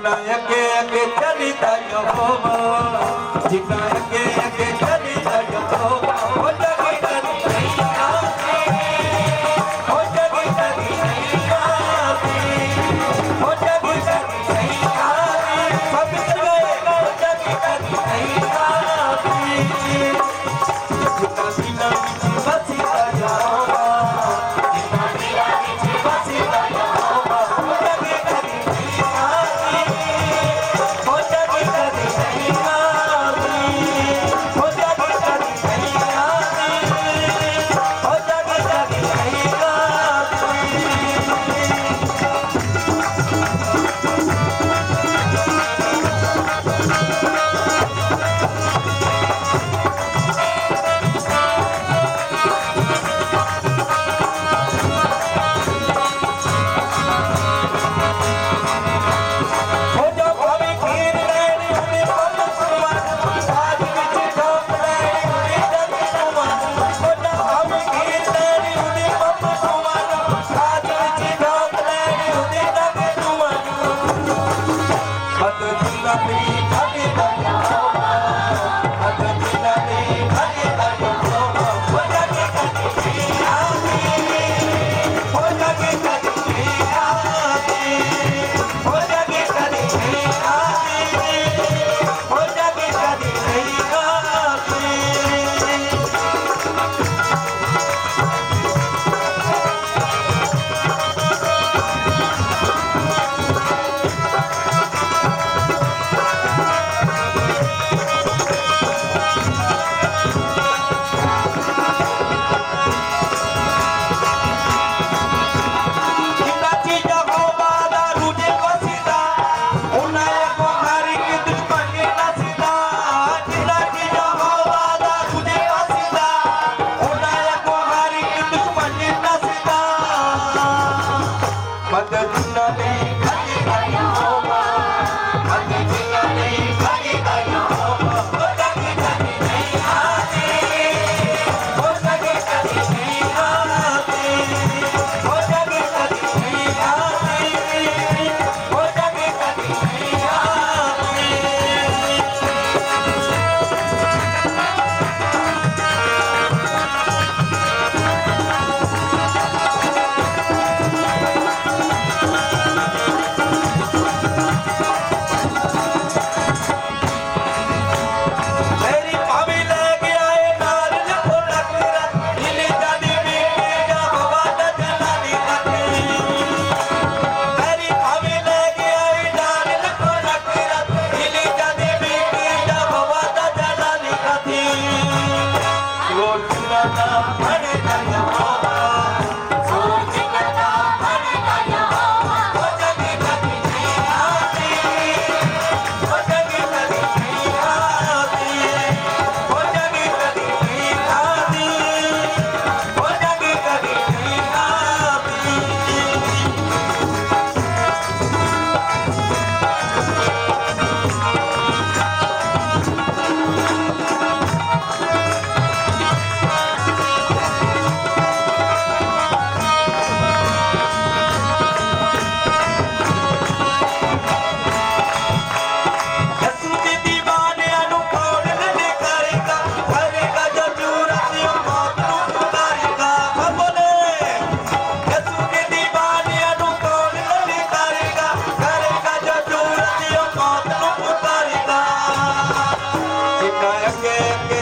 जितना अगे अगे चलता यहोवा जितना अगे अगे चलता यहोवा हो जगी कदी नहीं आती हो जगी कदी नहीं आती हो जगी कदी नहीं आती सब गए हो जगी कदी नहीं आती जितना बिना बिची बसीता यहोवा जितना बिना बिची बसीता यहोवा हो जगी कदी नहीं आती हो जगी कदी नहीं आती हो जगी कदी नहीं आती हो जगी कदी नहीं आती हो जा भावी खीर लेनी उन्हें पल सुमन आज बिच ठोक लेनी उन्हें जग सुमन हो जा भावी खीर लेनी उन्हें पल सुमन आज बिच ठोक लेनी उन्हें जग सुमन हद जिला भी भागी दया होगा हद जिला भी भागी दया होगा हो जाके कदी नहीं आती हो जाके कदी नहीं आती हो जाके कदी नहीं आती हो जाके कदी नहीं आती जिंदाची यहोवा दा रुजे वसीदा उन्हाय को हारी की दुश्मनी नसीदा जिंदाची यहोवा दा रुजे वसीदा उन्हाय को हारी की दुश्मनी नसीदा मत जिन्ना नहीं खाली खाली होगा मत जिन्ना नहीं खाली खाली होगा हो जाके कदी नहीं आती हो जाके कदी नहीं आती हो जाके कदी नहीं आती हो जाके कदी नहीं आती मेरी भाभी लेके आए नारियल थोड़ा तेरा हिली जानी बीती जा बाबा दा जलानी कथी मेरी भाभी लेके आई नारियल थोड़ा तेरा हिली जानी बीती जा बाबा दा जलानी कथी सोचना ना पड़े दया होगा सोचना ना पड़े दया होगा हो जगी कदी नहीं आती हो जगी कदी नहीं आती हो जगी कदी नहीं आती हो जगी कदी नहीं आती यसू दी दीवाने अनु खोड़ नहीं करेगा करेगा जो जरूरत यो मौत नु पुकारेगा बोले यसू दी दीवाने अनु खोड़ नहीं करेगा करेगा जो जरूरत यो मौत नु पुकारेगा जितना अगे अगे